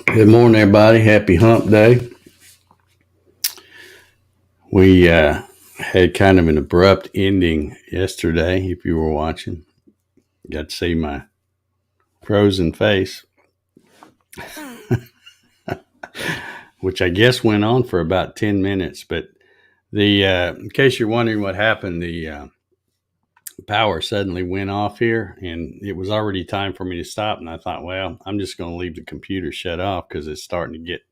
Good morning, everybody. Happy Hump Day. We had kind of an abrupt ending yesterday. If you were watching, got to see my frozen face, which I guess went on for about 10 minutes. But in case you're wondering what happened, the power suddenly went off here, and it was already time for me to stop. And I thought, well, I'm just going to leave the computer shut off because it's starting to get,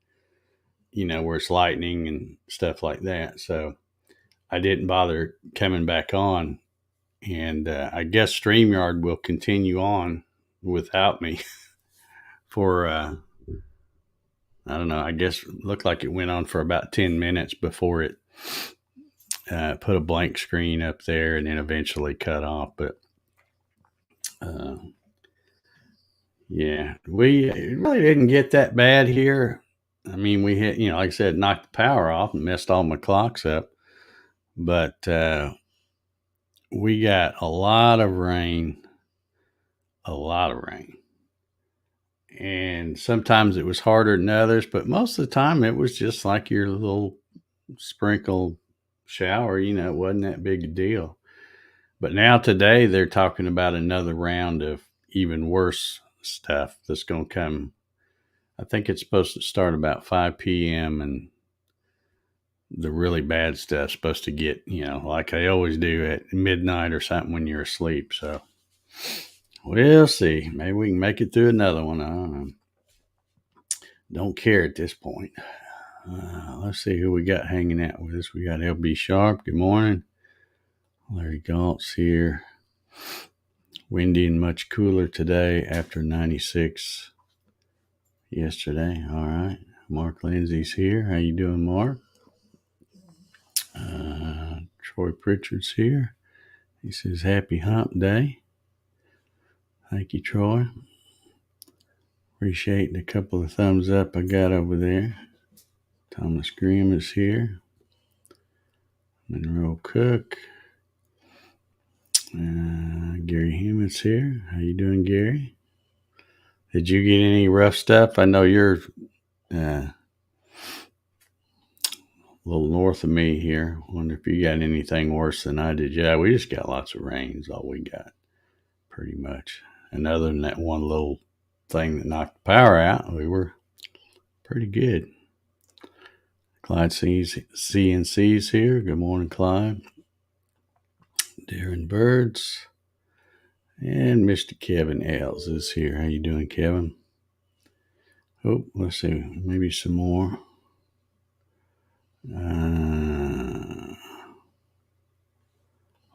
where it's lightning and stuff like that. So I didn't bother coming back on. And I guess StreamYard will continue on without me for, I don't know, I guess it looked like it went on for about 10 minutes before it put a blank screen up there and then eventually cut off. But uh, yeah, we really didn't get that bad here. I mean, we had, like I said, knocked the power off and messed all my clocks up. But we got a lot of rain, a lot of rain. And sometimes it was harder than others, but most of the time it was just like your little sprinkle shower. It wasn't that big a deal. But now today they're talking about another round of even worse stuff that's going to come. I think it's supposed to start about 5 p.m. and the really bad stuff's supposed to get, like they always do at midnight or something when you're asleep. So we'll see. Maybe we can make it through another one. I don't know. Don't care at this point. Let's see who we got hanging out with us. We got LB Sharp. Good morning. Larry Galt's here. Windy and much cooler today after 96 yesterday. All right. Mark Lindsay's here. How you doing, Mark? Troy Pritchard's here. He says, Happy Hump Day. Thank you, Troy. Appreciate the couple of thumbs up I got over there. Thomas Grimm is here. Monroe Cook. Gary Humans here. How you doing, Gary? Did you get any rough stuff? I know you're a little north of me here. Wonder if you got anything worse than I did. Yeah, we just got lots of rain is all we got, pretty much. And other than that one little thing that knocked the power out, we were pretty good. Clyde CNC's here. Good morning, Clyde. Darren Birds. And Mr. Kevin Ailes is here. How you doing, Kevin? Oh, let's see. Maybe some more.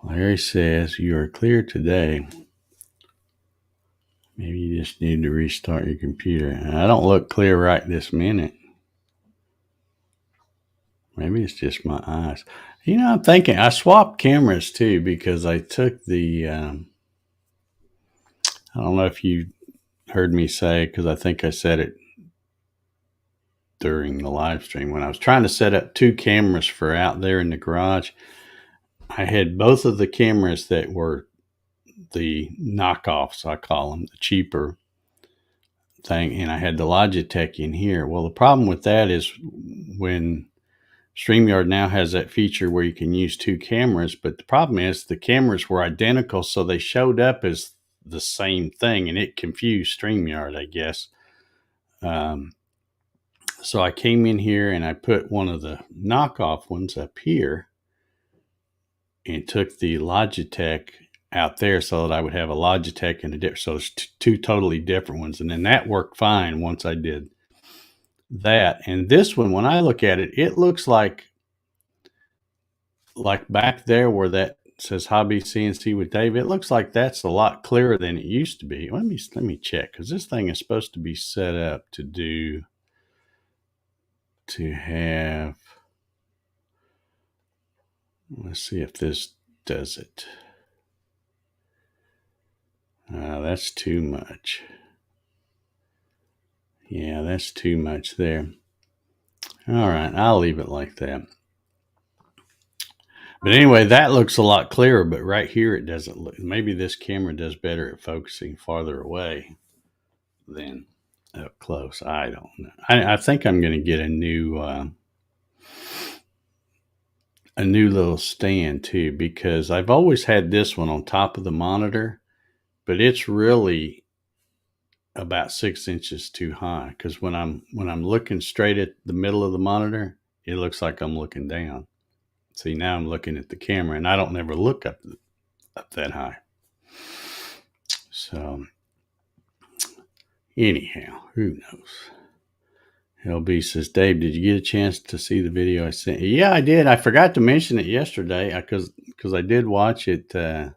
Larry says, you are clear today. Maybe you just need to restart your computer. I don't look clear right this minute. Maybe it's just my eyes. I'm thinking I swapped cameras too because I took the, I don't know if you heard me say, because I think I said it during the live stream when I was trying to set up two cameras for out there in the garage. I had both of the cameras that were the knockoffs, I call them, the cheaper thing, and I had the Logitech in here. Well, the problem with that is when StreamYard now has that feature where you can use two cameras, but the problem is the cameras were identical, so they showed up as the same thing, and it confused StreamYard, I guess. So I came in here and I put one of the knockoff ones up here and took the Logitech out there so that I would have a Logitech and a different. So it's two totally different ones. And then that worked fine once I did that. And this one, when I look at it, it looks like back there where that says Hobby CNC with Dave, it looks like that's a lot clearer than it used to be. Let me check, because this thing is supposed to be set up to have, let's see if this does it. That's too much. Yeah, that's too much there. All right, I'll leave it like that. But anyway, that looks a lot clearer, but right here it doesn't look. Maybe this camera does better at focusing farther away than up close. I don't know. I think I'm going to get a new little stand too, because I've always had this one on top of the monitor, but it's really about 6 inches too high. Because when I'm looking straight at the middle of the monitor, it looks like I'm looking down. See, now I'm looking at the camera, and I don't never look up that high. So anyhow, who knows? LB says, Dave, did you get a chance to see the video I sent you? Yeah, I did. I forgot to mention it yesterday because I did watch it the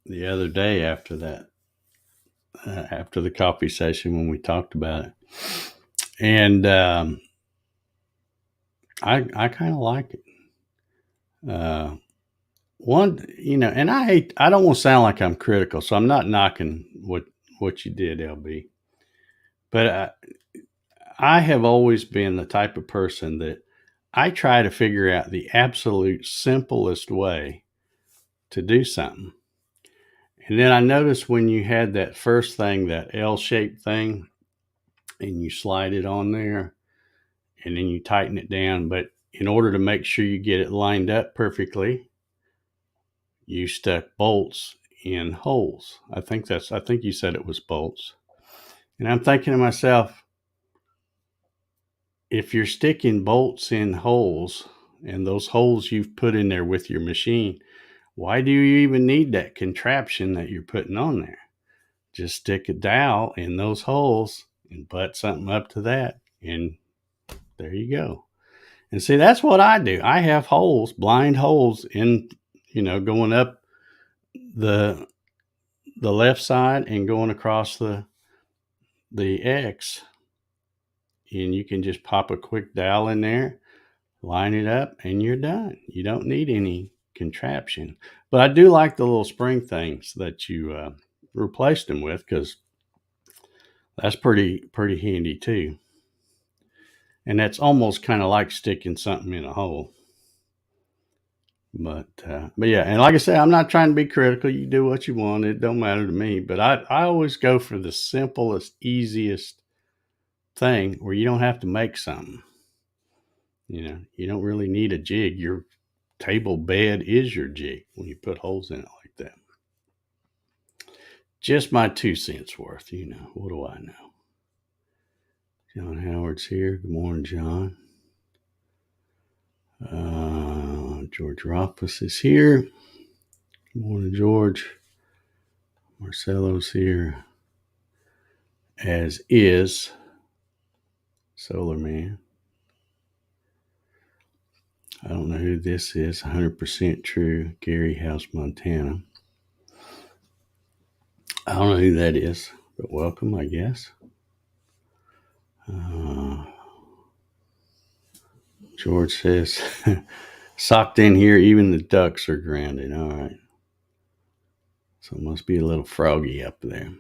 other day after that, after the coffee session when we talked about it. And I kind of like it. And I don't want to sound like I'm critical, so I'm not knocking what you did, LB. But I have always been the type of person that I try to figure out the absolute simplest way to do something. And then I noticed when you had that first thing, that L-shaped thing, and you slide it on there and then you tighten it down. But in order to make sure you get it lined up perfectly, you stuck bolts in holes. I think you said it was bolts. And I'm thinking to myself, if you're sticking bolts in holes and those holes you've put in there with your machine, why do you even need that contraption that you're putting on there? Just stick a dowel in those holes and butt something up to that, and there you go. And see, that's what I do. I have holes, blind holes in, going up the left side and going across the X, and you can just pop a quick dowel in there, line it up, and you're done. You don't need any contraption. But I do like the little spring things that you replaced them with, because that's pretty handy too. And that's almost kind of like sticking something in a hole. But yeah, and like I say, I'm not trying to be critical. You do what you want. It don't matter to me. But I always go for the simplest, easiest thing where you don't have to make something. You don't really need a jig. Your table bed is your jig when you put holes in it like that. Just my 2 cents worth, What do I know? John Howard's here. Good morning, John. George Rothfuss is here. Good morning, George. Marcelo's here, as is Solar Man. I don't know who this is. 100% true. Gary House, Montana. I don't know who that is, but welcome, I guess. George says, socked in here, even the ducks are grounded. All right. So it must be a little froggy up there.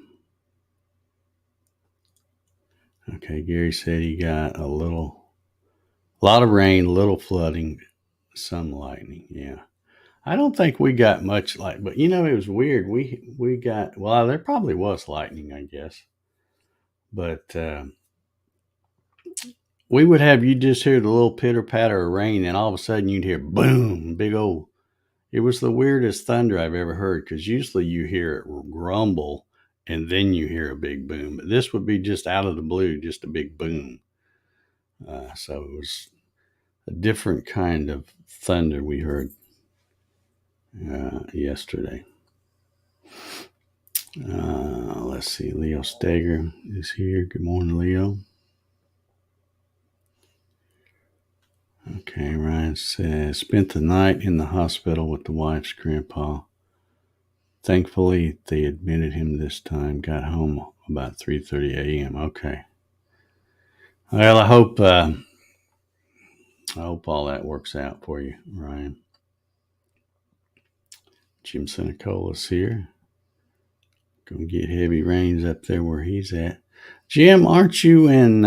Okay, Gary said he got a lot of rain, little flooding, some lightning. Yeah. I don't think we got much light, but it was weird. We got, well, there probably was lightning, I guess. But we would have, you just hear the little pitter patter of rain, and all of a sudden you'd hear boom, big old. It was the weirdest thunder I've ever heard, because usually you hear it grumble and then you hear a big boom. But this would be just out of the blue, just a big boom. So it was a different kind of thunder we heard yesterday. Let's see. Leo Steger is here. Good morning, Leo. Okay, Ryan says, spent the night in the hospital with the wife's grandpa. Thankfully, they admitted him this time. Got home about 3:30 a.m. Okay. Well, I hope all that works out for you, Ryan. Jim Senecola's here. Gonna get heavy rains up there where he's at. Jim, aren't you in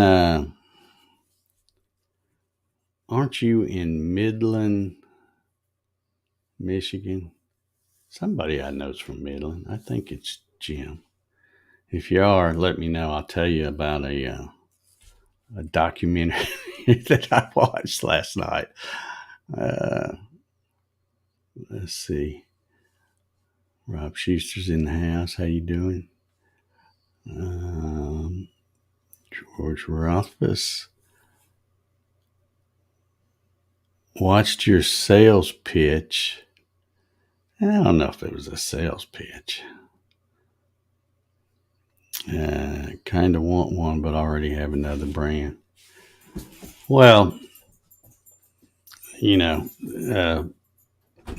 Midland, Michigan? Somebody I know is from Midland. I think it's Jim. If you are, let me know. I'll tell you about a documentary that I watched last night. Uh, let's see. Rob Schuster's in the house. How you doing? George Rothfuss. Watched your sales pitch. I don't know if it was a sales pitch. Kind of want one, but already have another brand. Well, you know,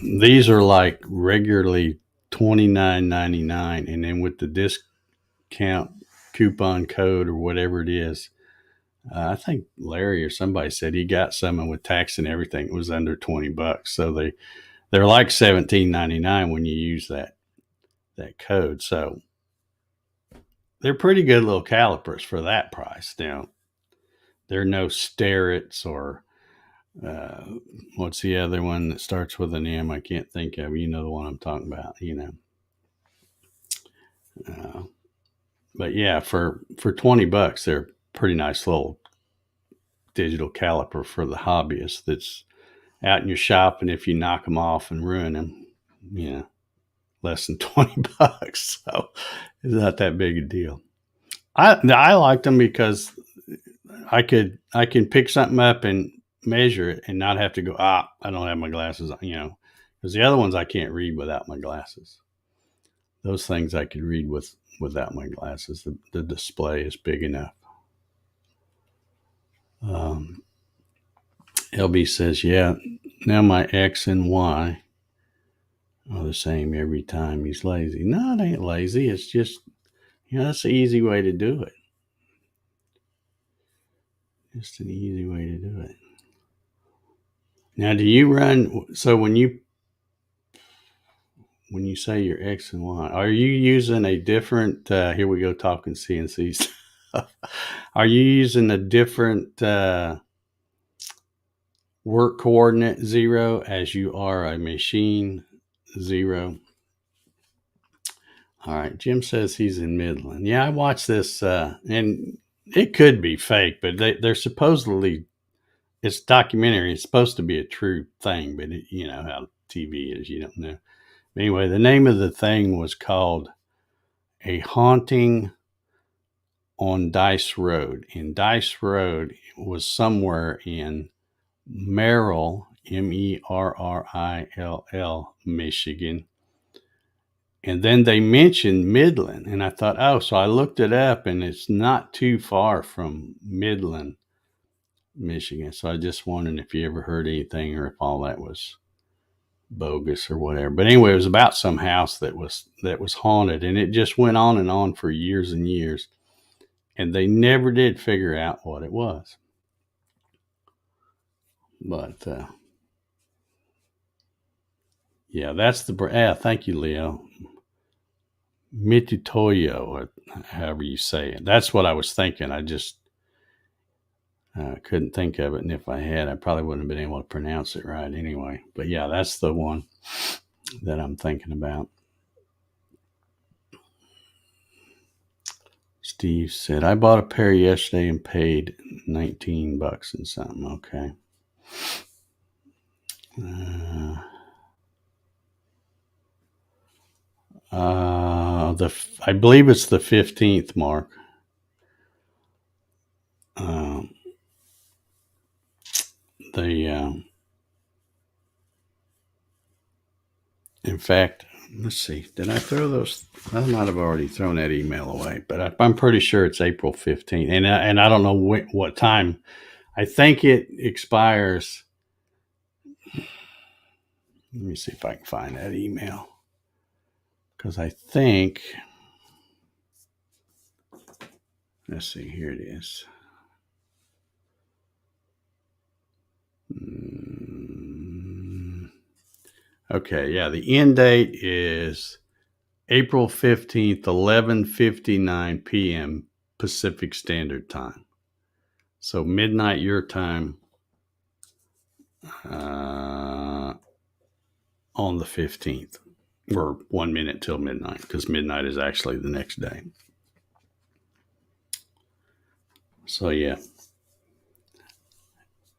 these are like regularly $29.99, and then with the discount coupon code or whatever it is, I think Larry or somebody said he got some, and with tax and everything, it was under $20. So they're like $17.99 when you use that code. So they're pretty good little calipers for that price. Now, they're no Starretts or what's the other one that starts with an M? I can't think of. You know the one I'm talking about. But yeah, for $20, they're pretty nice little digital caliper for the hobbyist that's out in your shop, and if you knock them off and ruin them, less than $20. So it's not that big a deal. I liked them because I can pick something up and measure it and not have to go, I don't have my glasses on, because the other ones I can't read without my glasses. Those things I could read without my glasses. The display is big enough. LB says, yeah, now my X and Y are the same every time he's lazy. No, it ain't lazy. It's just, that's the easy way to do it. Just an easy way to do it. Now, do you run, so when you say your X and Y, are you using a different, here we go talking CNC stuff. Are you using a different work coordinate 0 as you are a machine 0? All right. Jim says he's in Midland. Yeah, I watched this, and it could be fake, but they're supposedly, it's documentary. It's supposed to be a true thing, but you know how TV is. You don't know. Anyway, the name of the thing was called A Haunting on Dice Road. And Dice Road was somewhere in Merrill, Merrill, Michigan. And then they mentioned Midland. And I thought, so I looked it up, and it's not too far from Midland, Michigan. So I just wondered if you ever heard anything or if all that was bogus or whatever. But anyway, it was about some house that was haunted, and it just went on and on for years and years, and they never did figure out what it was. But yeah, that's the thank you, Leo. Mitutoyo, or however you say it. That's what I was thinking. I just couldn't think of it, and if I had, I probably wouldn't have been able to pronounce it right anyway. But yeah, that's the one that I'm thinking about. Steve said, I bought a pair yesterday and paid $19 and something. Okay. I believe it's the 15th, Mark. In fact, let's see. Did I throw those? I might have already thrown that email away, but I'm pretty sure it's April 15th. And I don't know what time. I think it expires. Let me see if I can find that email. Because I think, let's see, here it is. Okay, yeah, the end date is April 15th, 11:59 p.m. Pacific Standard Time. So midnight your time on the 15th, or 1 minute till midnight, because midnight is actually the next day. So yeah,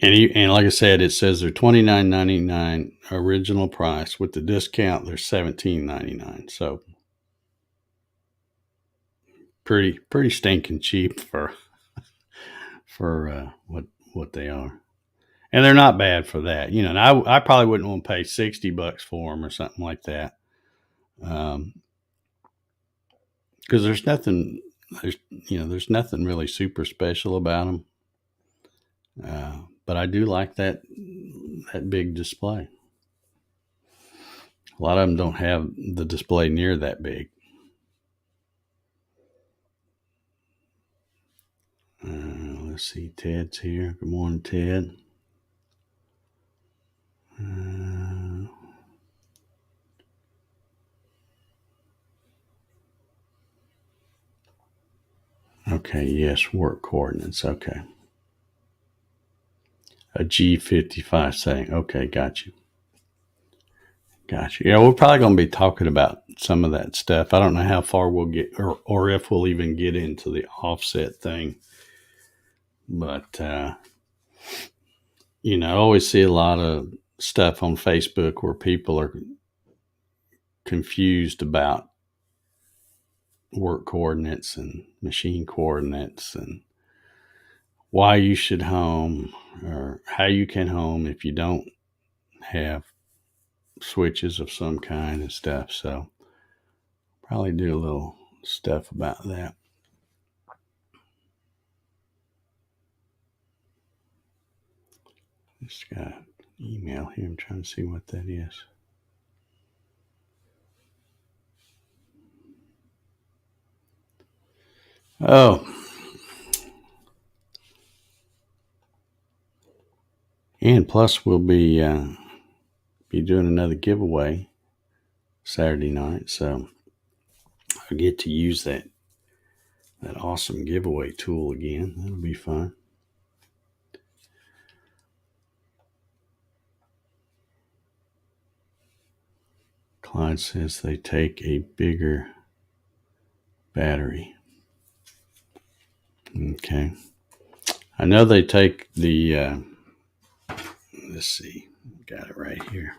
and like I said, it says they're $29.99 original price. With the discount, they're $17.99. So pretty stinking cheap for what they are. And they're not bad for that, And I probably wouldn't want to pay $60 for them or something like that, because there's nothing really super special about them. But I do like that big display. A lot of them don't have the display near that big. Let's see, Ted's here. Good morning, Ted. Okay, yes, work coordinates. Okay. A G55 saying, okay, got you. Yeah, we're probably going to be talking about some of that stuff. I don't know how far we'll get, or if we'll even get into the offset thing. But, I always see a lot of stuff on Facebook where people are confused about work coordinates and machine coordinates and why you should home or how you can home if you don't have switches of some kind and stuff. So probably do a little stuff about that. Just got an email here. I'm trying to see what that is. Oh. And plus we'll be doing another giveaway Saturday night. So I get to use that awesome giveaway tool again. That'll be fun. Clyde says they take a bigger battery. Okay. I know they take the, let's see, got it right here.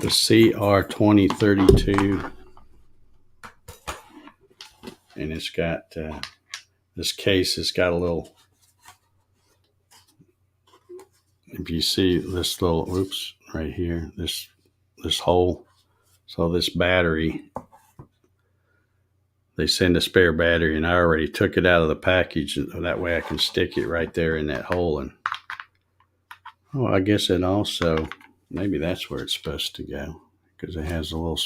The CR2032. And it's got, this case has got a little, if you see this little, oops, right here, this hole. So this battery, they send a spare battery, and I already took it out of the package. And that way I can stick it right there in that hole. And I guess it also, maybe that's where it's supposed to go, because it has a little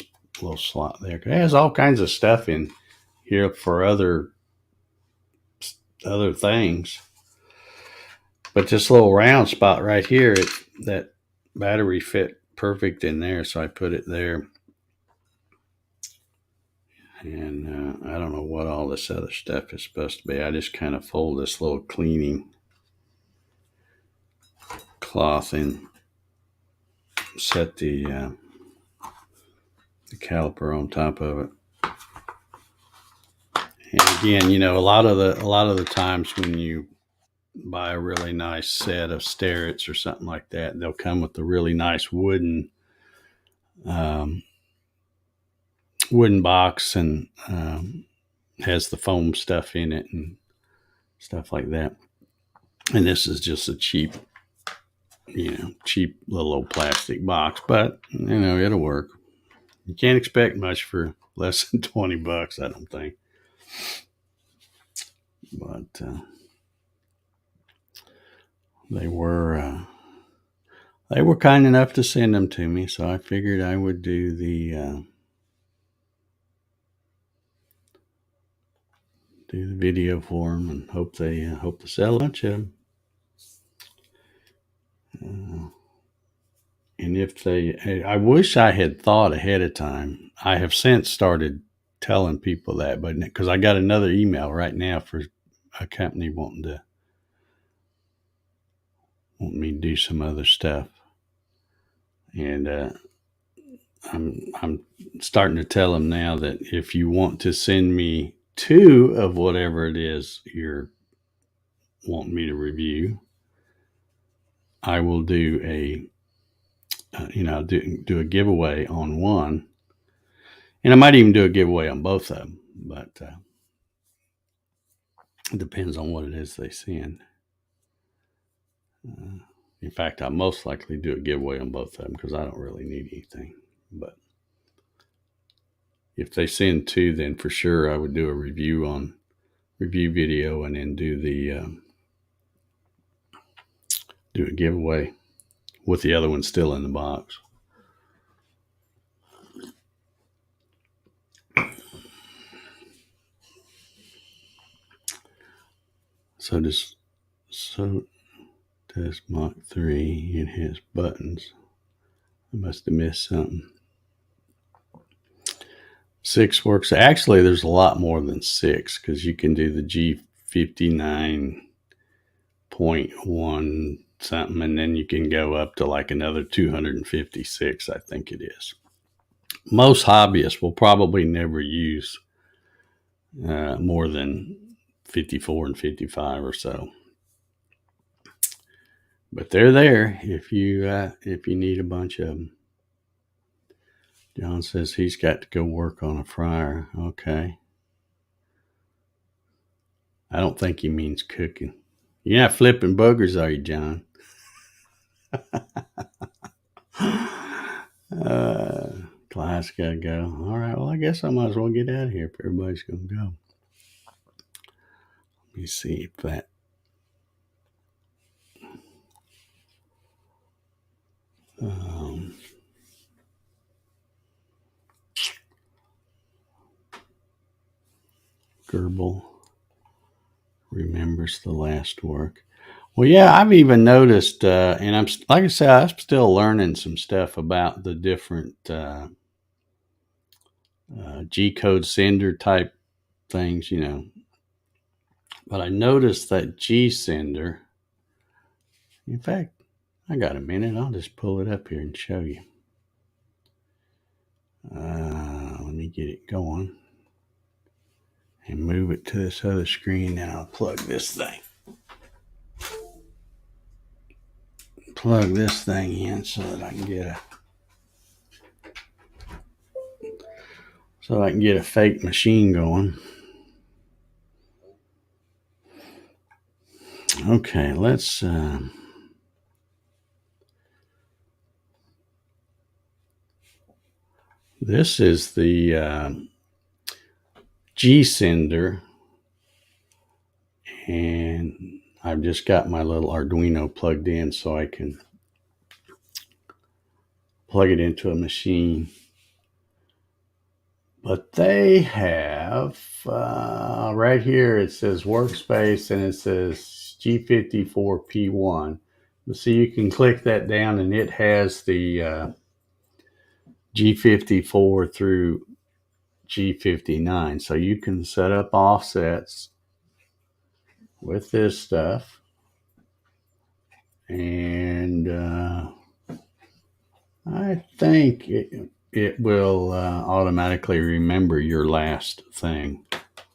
slot there. It has all kinds of stuff in here for other things. But this little round spot right here, that battery fit perfect in there, so I put it there. And I don't know what all this other stuff is supposed to be. I just kind of fold this little cleaning cloth and set the caliper on top of it. And again, a lot of the times when you buy a really nice set of Starretts or something like that, they'll come with a really nice wooden box, and has the foam stuff in it and stuff like that. And this is just a cheap little old plastic box, but it'll work. You can't expect much for less than $20, I don't think. But they were kind enough to send them to me, so I figured I would do the video for them, and hope to sell a bunch of them. And if I wish I had thought ahead of time. I have since started telling people that, but because I got another email right now for a company wanting me to do some other stuff, and I'm starting to tell them now that if you want to send me 2 of whatever it is you're want me to review, I will do do a giveaway on one, and I might even do a giveaway on both of them, but it depends on what it is they send. In fact, I'll most likely do a giveaway on both of them because I don't really need anything. But if they send two, then for sure I would do a review video and then do a giveaway with the other one still in the box. So does Mach 3. It has buttons. I must have missed something. 6 works. Actually, there's a lot more than 6 because you can do the G59.1 something, and then you can go up to like another 256, I think it is. Most hobbyists will probably never use more than 54 and 55 or so. But they're there if you need a bunch of them. John says he's got to go work on a fryer. Okay. I don't think he means cooking. You're not flipping boogers, are you, John? Class gotta go. All right, well, I guess I might as well get out of here if everybody's gonna go. Let me see if that. Gerbil remembers the last work. Well, yeah, I've even noticed, and I'm like I said, I'm still learning some stuff about the different G-code sender type things, But I noticed that G-sender. In fact, I got a minute. I'll just pull it up here and show you. Let me get it going and move it to this other screen. Then I'll plug this thing in so that I can get a fake machine going. Okay, let's this is the G-sender, and I've just got my little Arduino plugged in so I can plug it into a machine. But they have right here, it says workspace and it says G54P1. So you can click that down and it has the G54 through G59. So you can set up offsets with this stuff. And I think it will automatically remember your last thing,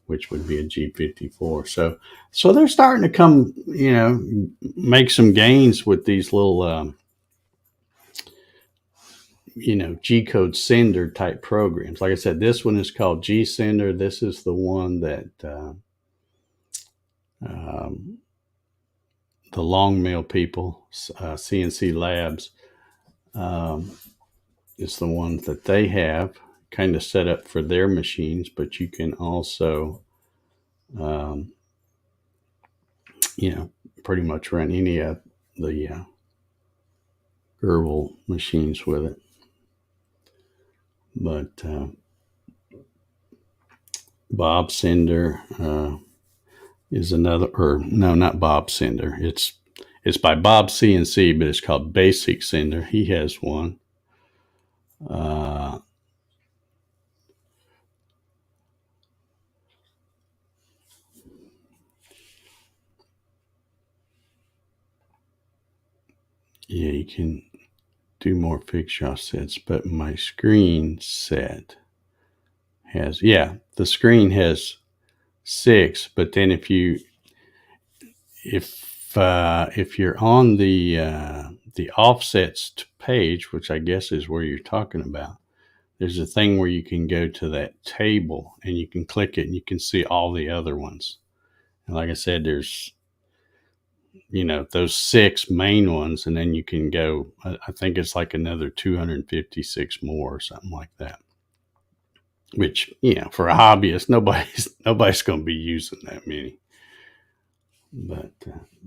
which would be a G54. So they're starting to come, make some gains with these little, G-code sender type programs. Like I said, this one is called G-sender. This is the one that the long mail people, CNC Labs, is the one that they have kind of set up for their machines, but you can also, pretty much run any of the Gerbil machines with it. But Bob Sender is another, or no, not Bob Sender. It's by Bob CNC, but it's called Basic Sender. He has one. Yeah, you can do more fixture offsets, but my screen set has, the screen has 6, but then if you if you're on the offsets page, which I guess is where you're talking about, there's a thing where you can go to that table and you can click it and you can see all the other ones. And like I said, there's those 6 main ones, and then you can go. I think it's like another 256 more or something like that. Which for a hobbyist, nobody's going to be using that many. But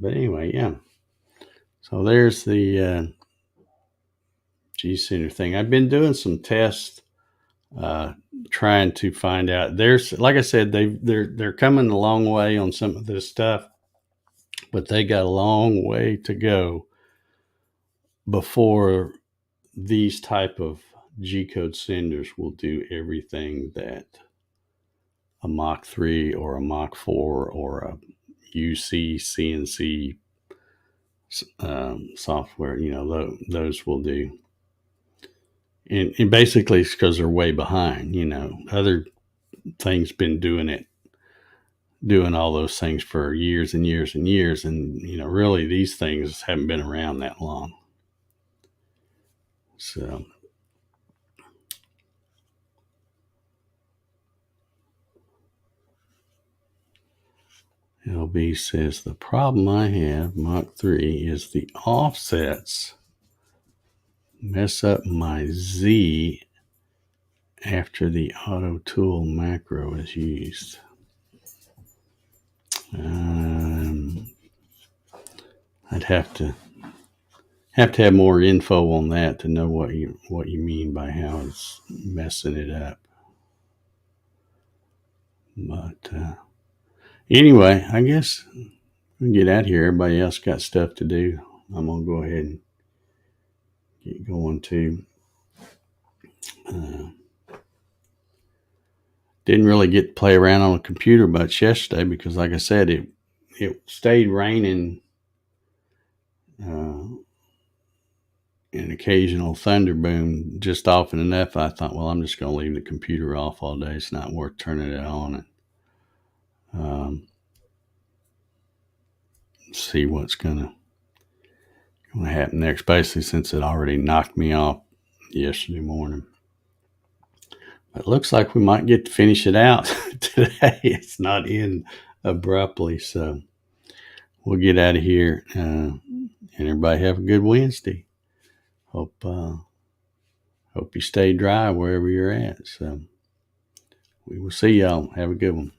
anyway, yeah. So there's the G Center thing. I've been doing some tests, trying to find out. There's, like I said, they're coming a long way on some of this stuff, but they got a long way to go before these type of G code senders will do everything that a Mach 3 or a Mach 4 or a UC CNC software, those will do. And basically it's because they're way behind. Other things been doing all those things for years and years and years. And, really these things haven't been around that long. So LB says, the problem I have, Mach 3, is the offsets mess up my Z after the auto tool macro is used. I'd have to have more info on that to know what you mean by how it's messing it up. But anyway, I guess we get out of here. Everybody else got stuff to do. I'm gonna go ahead and get going too. Didn't really get to play around on the computer much yesterday because, like I said, it stayed raining. An occasional thunder boom just often enough. I thought, well, I'm just going to leave the computer off all day. It's not worth turning it on and see what's going to happen next. Basically, since it already knocked me off yesterday morning. But it looks like we might get to finish it out today. It's not in abruptly, so we'll get out of here. And everybody have a good Wednesday. Hope you stay dry wherever you're at. So we will see y'all. Have a good one.